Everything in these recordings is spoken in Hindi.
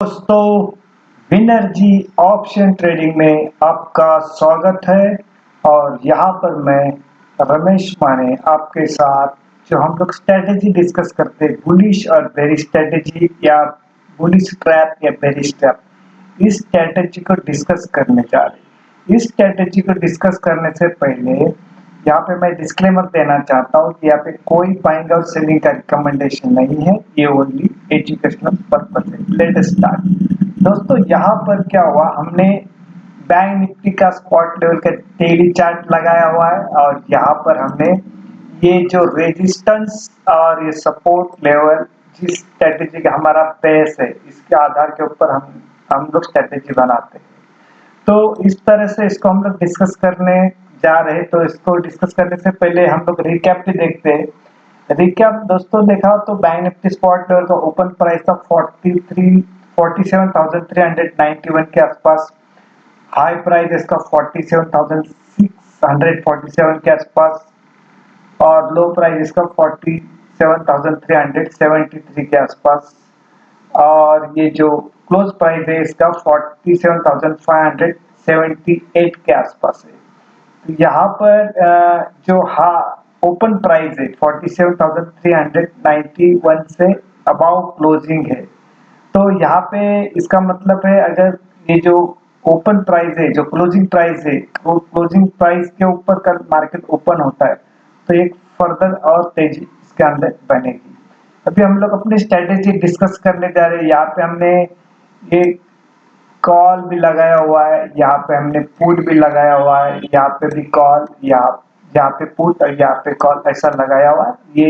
दोस्तों, विनर्जी ऑप्शन ट्रेडिंग में आपका स्वागत है। और यहाँ पर मैं रमेश माने आपके साथ जो हम लोग स्ट्रेटेजी डिस्कस करते हैं, बुलिश और बेरिश स्ट्रेटेजी या बुलिश ट्रैप या बेरिश ट्रैप, इस स्ट्रेटेजी को डिस्कस करने जा रहे हैं। इस स्ट्रेटेजी को डिस्कस करने से पहले यहाँ पे मैं डिस्क्लेमर देना चाहता हूँ कि यहाँ पे कोई बाइंग और सेलिंग का रिकमेंडेशन नहीं है, ये ओनली एजुकेशनल पर्पज है। Let us start. दोस्तों, यहाँ पर क्या हुआ, हमने बैंक निफ्टी का स्पॉट लेवल का डेली चार्ट लगाया हुआ है और यहाँ पर हमने ये जो रेजिस्टेंस और ये सपोर्ट लेवल, जिस स्ट्रेटेजी का हमारा बेस है, इसके आधार के ऊपर हम लोग स्ट्रेटेजी बनाते हैं। तो इस तरह से इसको हम लोग डिस्कस करने जा रहे हैं। तो इसको डिस्कस करने से पहले हम लोग रिकैप भी देखते हैं। रिकैप दोस्तों देखा तो बैंक निफ्टी स्पॉट लेवल का ओपन प्राइस था 47,391 के आसपास। हाई प्राइस इसका 47,647 के आसपास और लो प्राइस इसका 47,373 के आसपास। और ये जो क्लोज प्राइस है इसका 47,578 के आसपास है। तो यहाँ पर जो ओपन प्राइस है 47,391 से अबाउ क्लोजिंग है। तो यहाँ पे इसका मतलब है, अगर ये जो ओपन प्राइस है, जो क्लोजिंग प्राइस है, वो क्लोजिंग प्राइस के ऊपर कल मार्केट ओपन होता है तो एक फर्दर और तेजी इसके अंदर बनेगी। अभी हम लोग अपनी स्ट्रेटेजी डिस्कस करने जा रहे हैं। यहाँ पे हमने ये कॉल भी लगाया हुआ है, यहाँ पे हमने पुट भी लगाया हुआ है, यहाँ पे भी कॉल, यहाँ पे पुट और यहाँ पे कॉल ऐसा लगाया हुआ है। ये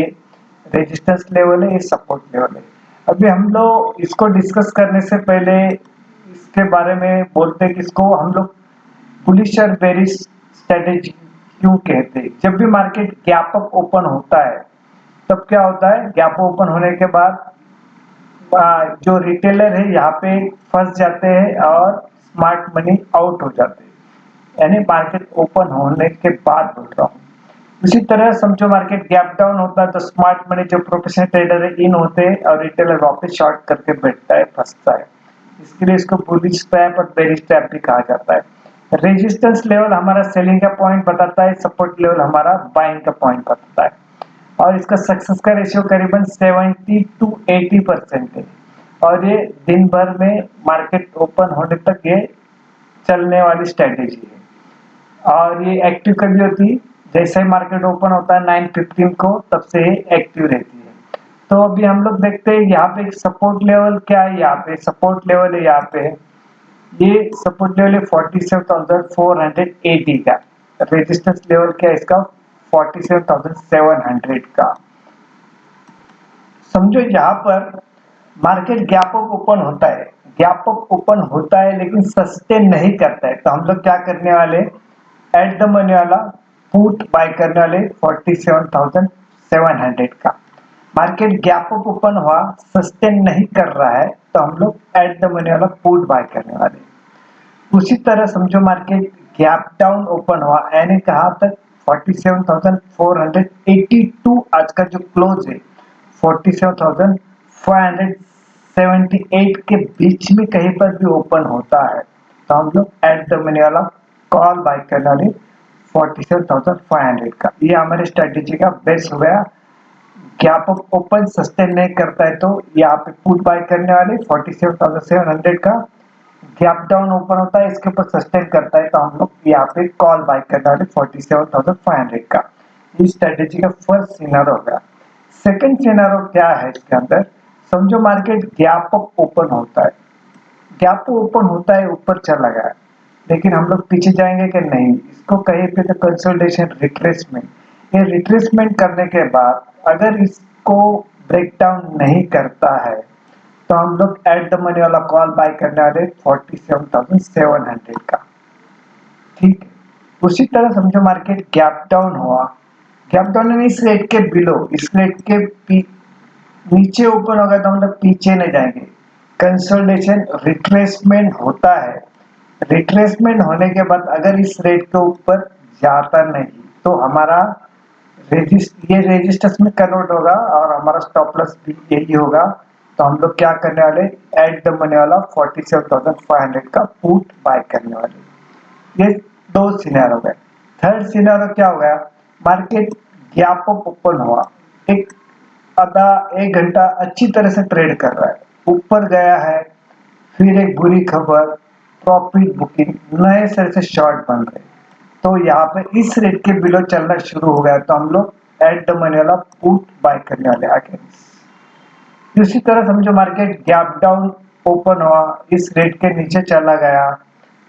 रेजिस्टेंस लेवल है, ये सपोर्ट लेवल है। अभी हम लोग इसको डिस्कस करने से पहले इसके बारे में बोलते हैं कि इसको हम लोग बुलिश और बेरिश स्ट्रेटेजी क्यों कहते हैं। जब भी मार्केट गैप अप ओपन होता है तब क्या होता है, गैप ओपन होने के बाद जो रिटेलर है यहाँ पे फंस जाते हैं और स्मार्ट मनी आउट हो जाते हैं। यानी मार्केट ओपन होने के बाद बोल रहा हूँ। उसी तरह समझो मार्केट गैप डाउन होता है तो स्मार्ट मनी जो प्रोफेशनल ट्रेडर है इन होते हैं और रिटेलर वापस शॉर्ट करके बैठता है, फंसता है। इसके लिए इसको बुलिश ट्रैप और बेरिश ट्रैप भी कहा जाता है। रेजिस्टेंस लेवल हमारा सेलिंग का पॉइंट बताता है, सपोर्ट लेवल हमारा बाइंग का पॉइंट बताता है। और इसका सक्सेस का रेशियो करीबन 70 to 80% है। और ये दिन भर में मार्केट ओपन होने तक ये चलने वाली स्ट्रेटेजी है। और ये एक्टिव कभी होती है, जैसे ही मार्केट ओपन होता है 9:15 को, तब से ये एक्टिव रहती है। तो अभी हम लोग देखते हैं यहाँ पे एक सपोर्ट लेवल क्या है। यहाँ पे सपोर्ट लेवल है, यहाँ पे ये सपोर्ट लेवल है 47,480 का। रेजिस्टेंस लेवल क्या है इसका, 47,700 का। समझो यहाँ पर मार्केट गैप अप ओपन होता है, गैप अप ओपन होता है लेकिन सस्टेन नहीं करता है। तो हम लोग क्या करने वाले, एट द मनी वाला पुट बाय करने वाले 47,700 का। मार्केट गैप अप ओपन हुआ, सस्टेन नहीं कर रहा है तो हम लोग एट द मनी वाला पुट बाय करने वाले। उसी तरह समझो मार्केट गैप डाउन ओपन हुआ, यानी कहाँ तक, 47,482 आज का जो क्लोज है 47,578 के बीच में कहीं पर भी ओपन होता है तो हम लोग एट द मनी वाला कॉल बाय करने वाले 47,500 का। ये हमारे स्ट्रेटेजी का बेस्ट हो गया। गैप अप ओपन सस्टेन नहीं करता है तो यहाँ पे पुट बाय करने वाले 47,700 का। गैप डाउन ओपन होता है, इसके ऊपर सस्टेन करता है तो हम लोग यहाँ पे कॉल बाय करने वाले 47,500 का। ये स्ट्रेटेजी का फर्स्ट सिनेरियो होगा। सेकंड सिनेरियो क्या है इसके अंदर, समझो मार्केट गैप अप ओपन होता है, गैप ओपन होता है, ऊपर चला गया, लेकिन हम लोग पीछे जाएंगे कि नहीं, इसको कहीं पे तो कंसोलिडेशन रिट्रेसमेंट। ये रिट्रेसमेंट करने के बाद अगर इसको ब्रेक डाउन नहीं करता है तो हम लोग एट द मनी वाला कॉल बाय करने वाले 47,700 का। ठीक है। उसी तरह समझो मार्केट गैप डाउन हुआ, गैप डाउन इस रेट के बिलो, इस रेट के नीचे ओपन होगा तो हम लोग पीछे नहीं जाएंगे। कंसोलिडेशन रिट्रेसमेंट होता है, रिट्रेसमेंट होने के बाद अगर इस रेट के ऊपर जाता नहीं तो हमारा ये रेजिस्टेंस में कन्वर्ट होगा और हमारा स्टॉप लॉस भी यही होगा तो हम लोग क्या करने वाले, एट द मनी वाला 47,500 का पुट बाय करने वाले। ये दो सिनेरियो गए। थर्ड सिनेरियो क्या हो गया, मार्केट गैप अप ओपन हुआ, एक आधा एक घंटा अच्छी तरह से ट्रेड कर रहा है, ऊपर गया है, फिर एक बुरी खबर, प्रॉफिट बुकिंग, नए सिरे से शॉर्ट बन रहे, तो यहाँ पे इस रेट के बिलो चलना शुरू हो गया, तो हम लोग एट द मनी वाला पुट बाय करने वाले आगे। इसी तरह समझो मार्केट गैप डाउन ओपन हुआ, इस रेट के नीचे चला गया,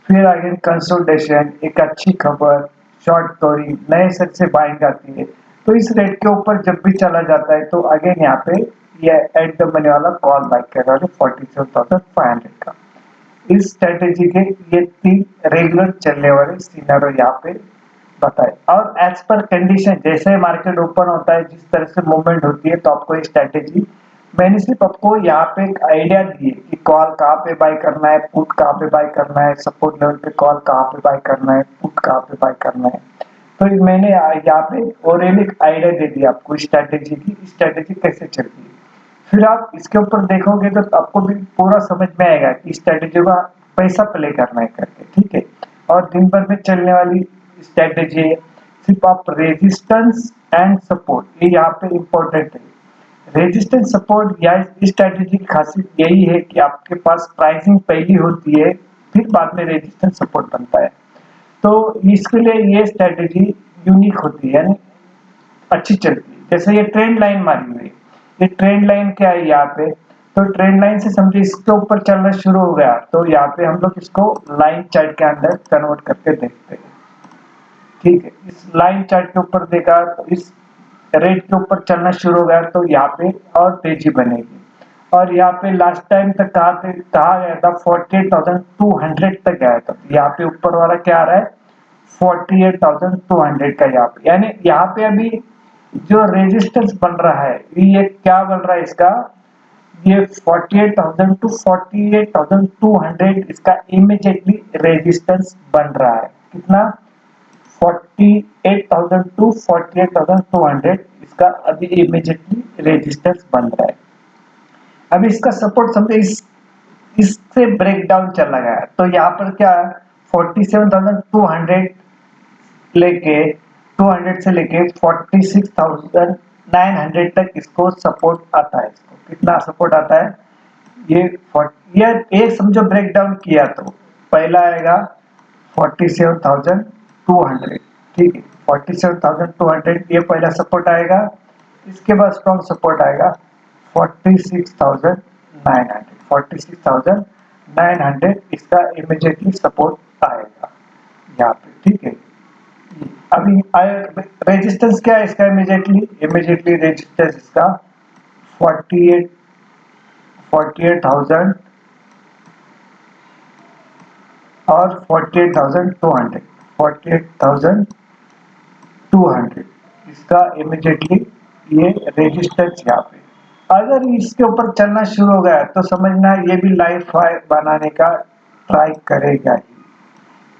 फिर अगेन कंसोलिडेशन, एक अच्छी खबर, शॉर्ट स्टोरी, नए सिर से बाइंग आती है, तो इस रेट के ऊपर जब भी चला जाता है तो अगेन यहाँ पे ये एट द मनी वाला कॉल बाय कर रहा है 47,500 का। इस स्ट्रेटेजी के ये तीन रेगुलर चलने वाले सिनेरियो यहाँ पे बताए, और एज पर कंडीशन जैसे मार्केट ओपन होता है, जिस तरह से मूवमेंट होती है, तो आपको ये स्ट्रेटेजी, मैंने सिर्फ आपको यहाँ पे एक आइडिया दी है कि कॉल कहाँ पे बाय करना है, पुट कहाँ पे बाय करना है, सपोर्ट लेवल पे कॉल कहाँ पे बाय करना है, पुट कहाँ पे बाय करना है। तो मैंने यहाँ पे और एक आइडिया दे दिया आपको स्ट्रेटेजी की, स्ट्रेटेजी कैसे चलती है। फिर आप इसके ऊपर देखोगे तो आपको भी पूरा समझ में आएगा कि स्ट्रेटेजी का पैसा प्ले करना है करके, ठीक है। और दिन भर में चलने वाली स्ट्रेटेजी है, सिर्फ आप रेजिस्टेंस एंड सपोर्ट, ये यहाँ पे इम्पोर्टेंट है। रेजिस्टेंस सपोर्ट या इस स्ट्रेटेजी की खासियत यही है कि आपके पास प्राइसिंग पहली होती है, फिर बाद में रेजिस्टेंस सपोर्ट बनता है, तो इसके लिए ये स्ट्रेटेजी यूनिक होती है, यानी अच्छी चलती है। जैसे ये ट्रेंड लाइन मारी हुई है, ये ट्रेंड लाइन क्या है यहाँ पे, तो ट्रेंड लाइन से समझे इसके ऊपर चलना शुरू हो गया, तो यहाँ पे हम लोग इसको लाइन चार्ट के अंदर कन्वर्ट करके देखते हैं, ठीक है। इस लाइन चार्ट के ऊपर देखा तो इस रेट के ऊपर चलना शुरू हो गया, तो यहाँ पे और तेजी बनेगी, और यहाँ पे लास्ट टाइम तक कहा गया था 48,200 तक गया था, यहाँ पे ऊपर वाला क्या आ रहा है 48,200 का, यहाँ पे यानी यहाँ पे अभी जो रेजिस्टेंस बन रहा है, ये क्या बन रहा है इसका, ये 48,000 टू 48,200 इसका इमीडिएटली रेजिस्टेंस बन रहा है, कितना 48,000 टू 48,200 इसका अभी इमीडिएटली रेजिस्टेंस बन रहा है। अभी इसका सपोर्ट समझे इससे ब्रेक डाउन चला गया, तो यहाँ पर क्या 47,200 लेके 200 से लेके 46,900 तक इसको सपोर्ट आता है, इसको कितना सपोर्ट आता है, ये एक समझो ब्रेक डाउन किया तो पहला आएगा 47,200, ठीक है, 47,200 ये पहला सपोर्ट आएगा, इसके बाद स्ट्रॉन्ग सपोर्ट आएगा 46,900, 46,900 इसका इमीडिएटली सपोर्ट आएगा यहाँ पे, ठीक है। अभी रेजिस्टेंस क्या है इसका, इमीडिएटली रेजिस्टेंस इसका 48,000 और 48,200, 48,200 इसका इमीडिएटली ये रेजिस्टेंस यहाँ पे, अगर इसके ऊपर चलना शुरू हो गया तो समझना ये भी लाइफ हाई बनाने का ट्राई करेगा ही,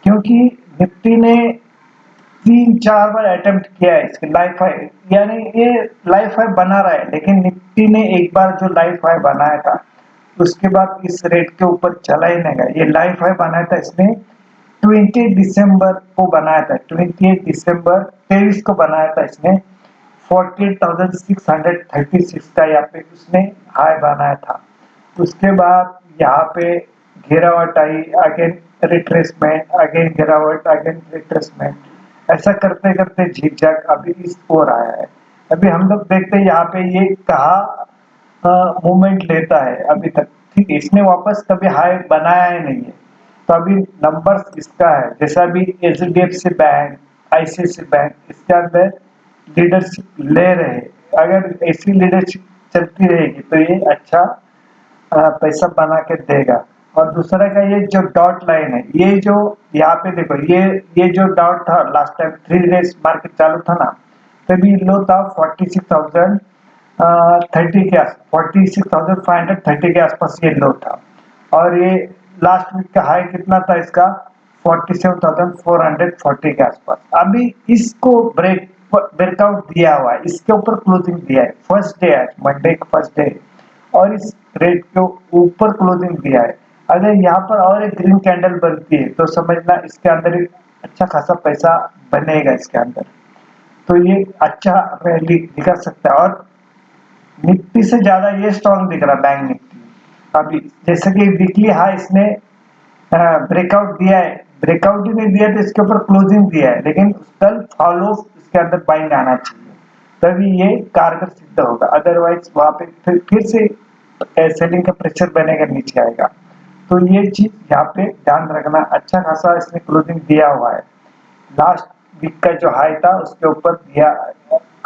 क्योंकि निफ्टी ने 3-4 बार अटेम्प्ट किया है इसके लाइफ हाई, यानी ये लाइफ हाई बना रहा है, लेकिन निफ्टी ने एक बार जो लाइफ हाई बनाया था उसके बाद इस रेट के ऊपर चला ही नहीं गया। ये लाइफ हाई बनाया था इसने 20 दिसंबर को बनाया था, 28 दिसंबर 23 को बनाया था इसने, 48,636 का यहाँ पे उसने हाई बनाया था। उसके बाद यहाँ पे गिरावट आई, अगेन रिट्रेसमेंट, अगेन गिरावट, अगेन रिट्रेसमेंट, ऐसा करते करते झिकझक अभी इस ओर आया है। अभी हम लोग देखते हैं यहाँ पे ये कहाँ मूवमेंट लेता है अभी तक, ठीक है, इसने वापस कभी हाई बनाया ही नहीं है, तो अभी नंबर्स इसका है, जैसा अभी एचडीएफसी बैंक, आईसीआईसी बैंक इसके अंदर लीडरशिप ले रहे, अगर ऐसी लीडरशिप चलती रहेगी तो ये अच्छा पैसा बना के देगा। और दूसरा का ये जो डॉट लाइन है, ये जो यहाँ पे देखो, ये जो डॉट था लास्ट टाइम 3 डेज मार्केट चालू था ना, तभी लो था 46,030 के आस 46,530 के आसपास ये लो था, और ये लास्ट वीक का हाई कितना था इसका 47,440 के आसपास। अभी इसको ब्रेकआउट दिया हुआ है, इसके ऊपर क्लोजिंग दिया है, फर्स्ट डे है मंडे का फर्स्ट डे, और इस रेट के ऊपर क्लोजिंग दिया है। अगर यहाँ पर और एक ग्रीन कैंडल बनती है तो समझना इसके अंदर एक अच्छा खासा पैसा बनेगा इसके अंदर। तो ये अच्छा रैली दिखा सकता है और निफ्टी से ज्यादा ये स्ट्रॉन्ग दिख रहा है बैंक निफ्टी अभी। जैसे कि वीकली हाई इसने ब्रेकआउट दिया है, ब्रेकआउट ही नहीं दिया तो इसके ऊपर क्लोजिंग दिया है, लेकिन कल फॉलो इसके अंदर बाइंग आना चाहिए तभी ये कारगर सिद्ध होगा। अदरवाइज वहां पे फिर से सेलिंग का प्रेशर बनेगा, नीचे आएगा। तो ये चीज यहाँ पे ध्यान रखना। अच्छा खासा इसने क्लोजिंग दिया हुआ है, लास्ट वीक का जो हाई था उसके ऊपर दिया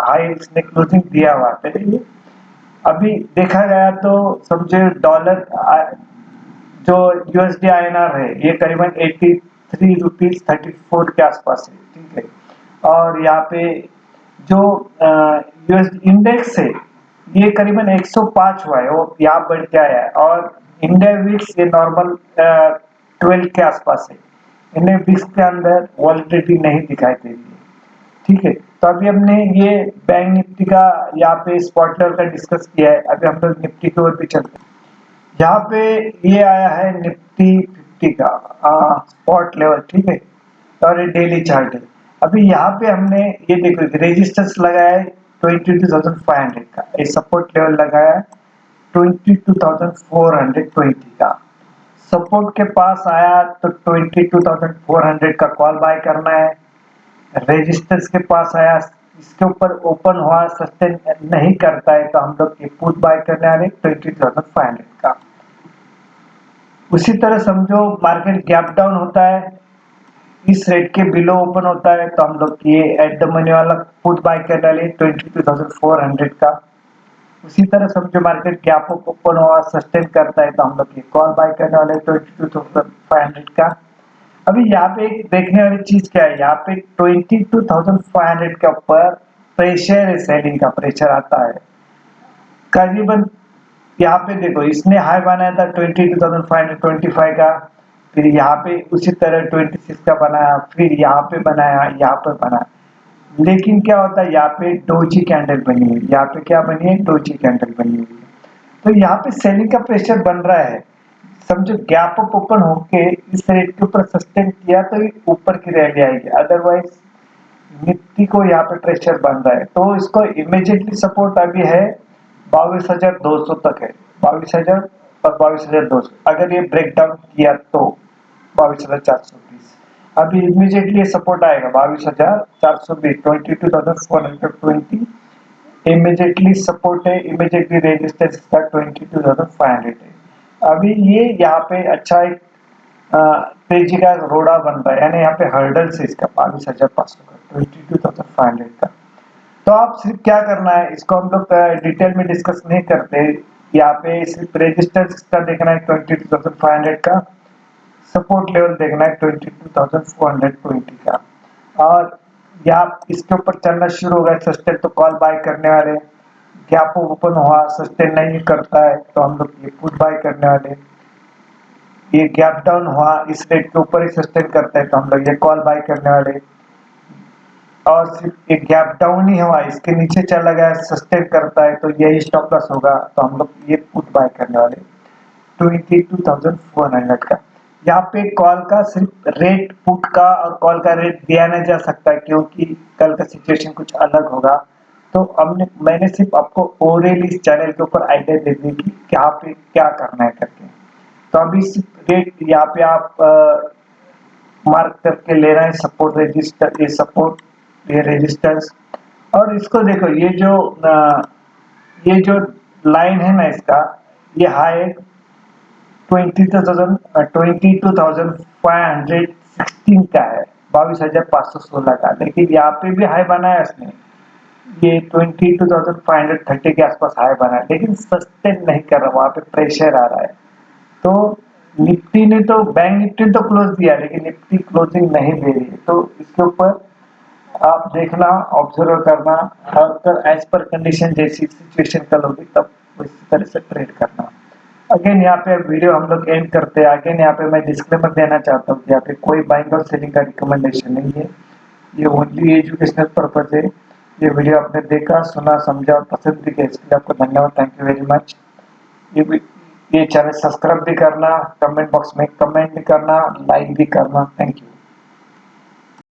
हाई इसने क्लोजिंग दिया हुआ है। ये अभी देखा गया तो समझे डॉलर जो यूएसडी आईएनआर है ये करीबन 83 रुपीज 34 के आसपास है, ठीक है। और यहाँ पे जो यूएस इंडेक्स है ये करीबन 105 हुआ है, वो यहाँ बढ़ के आया है। और इंडिया विक्स ये नॉर्मल 12 के आसपास है। इंडिया विक्स के अंदर वॉलिटिलिटी नहीं दिखाई दे रही है, ठीक है। तो अभी हमने ये बैंक निफ्टी का यहाँ पे स्पॉट लेवल का डिस्कस किया है। अभी हम लोग निफ्टी की ओर भी चलते हैं। यहाँ पे ये आया है निफ्टी 50 का स्पॉट लेवल, ठीक है। और ये डेली चार्ट है। अभी यहाँ पे हमने ये देखो रेजिस्टेंस लगाया है 22,500 का, ये सपोर्ट लेवल लगाया है 22,420 का। सपोर्ट के पास आया तो 22,400 का कॉल बाय करना है। रेजिस्टेंस के पास आया, इसके ऊपर ओपन हुआ, सस्टेन नहीं करता है तो हम लोग ये पुट बाय करने वाले 20,500 का। उसी तरह समझो मार्केट गैप डाउन होता है, इस रेट के बिलो ओपन होता है तो हम लोग ये एट द मनी वाला पुट बाय करने वाले 22,400 का। उसी तरह समझो मार्केट गैप अप ओपन हुआ, सस्टेन करता है तो हम लोग ये कॉल बाय करने वाले 22,500 का। अभी यहाँ पे एक देखने वाली चीज क्या है, यहाँ पे 22,500 के ऊपर प्रेशर है, सेलिंग का प्रेशर आता है करीबन। यहाँ पे देखो इसने हाई बनाया था 22,525 का, फिर यहाँ पे उसी तरह 26 का बनाया, फिर यहाँ पे बनाया, यहाँ पे बनाया। लेकिन क्या होता है यहाँ पे डोजी कैंडल बनी हुई, यहाँ पे क्या बनी है, डोजी कैंडल बनी हुई है। तो यहाँ पे सेलिंग का प्रेशर बन रहा है। समझो गैप अप ओपन होके इस रेट के ऊपर सस्टेन किया तो ऊपर की रैली आएगी, अदरवाइज निफ्टी को यहाँ पे प्रेशर बन रहा है। तो इसको इमीडिएटली सपोर्ट अभी है 22,200 तक है, 22,000 और 22,200। अगर ये ब्रेक डाउन किया तो 22,420 अभी इमीडिएटली सपोर्ट आएगा 22,420, 22,420 इमीडिएटली सपोर्ट है, इमीडिएटली रेजिस्टेंस का 22,500 है। अभी ये यहाँ पे अच्छा एक तेजी का रोड़ा बन रहा है, यानी यहाँ पे हर्डल से इसका 22,500 का 22,500 का। तो आप सिर्फ क्या करना है, इसको हम लोग डिटेल में डिस्कस नहीं करते। यहाँ पे सिर्फ रेजिस्टेंस का देखना है 22,500 का, सपोर्ट लेवल देखना है 22,420 का। और यहाँ इसके ऊपर चलना शुरू हो गया सस्टेन तो कॉल बाय करने वाले, गैप ओपन हुआ सस्टेन नहीं करता है तो हम लोग ये पुट बाय करने वाले। ये गैप डाउन हुआ इस रेट के ऊपर ही सस्टेन करता है तो हम लोग ये कॉल बाय करने वाले। और सिर्फ एक गैप डाउन ही हुआ, इसके नीचे चला गया सस्टेन करता है तो यही स्टॉप लॉस होगा तो हम लोग ये पुट बाय करने वाले 22,400 का। यहाँ पे कॉल का सिर्फ रेट पुट का और कॉल का रेट दिया नहीं जा सकता क्योंकि कल का सिचुएशन कुछ अलग होगा। तो मैंने सिर्फ आपको ओवरऑल इस चैनल के ऊपर आइडिया दे दी कि यहाँ पे क्या करना है करके। तो अभी सिर्फ रेट यहाँ पे आप मार्क करके ले रहे हैं, सपोर्ट रजिस्टर, ये सपोर्ट ये रेजिस्टेंस। और इसको देखो ये जो लाइन है ना इसका, ये हाई 22,516 का है, 22,516 का। लेकिन यहाँ पे भी हाई बनाया इसने, ये 22,530 के आसपास हाई बना है, लेकिन सस्टेन नहीं कर रहा, वहां पे प्रेशर आ रहा है। तो निफ्टी ने तो बैंक निफ्टी ने तो क्लोज दिया लेकिन निफ्टी क्लोजिंग नहीं दे रही है। तो इसके ऊपर आप देखना, ऑब्जर्व करना और एज पर कंडीशन जैसी सिचुएशन कल होगी तब उसी तरह से ट्रेड करना। अगेन यहाँ पे वीडियो हम लोग एंड करते हैं। अगेन यहाँ पे मैं डिस्क्लेमर देना चाहता हूँ कि यहाँ पे कोई बाइंग और सेलिंग का रिकमेंडेशन नहीं है, ये ओनली एजुकेशनल पर्पज है। ये वीडियो आपने देखा, सुना, समझा और पसंद भी किया, इसके लिए आपको धन्यवाद। Thank you very much. ये चैनल सब्सक्राइब भी करना, कमेंट बॉक्स में कमेंट भी करना, लाइक भी करना। Thank you.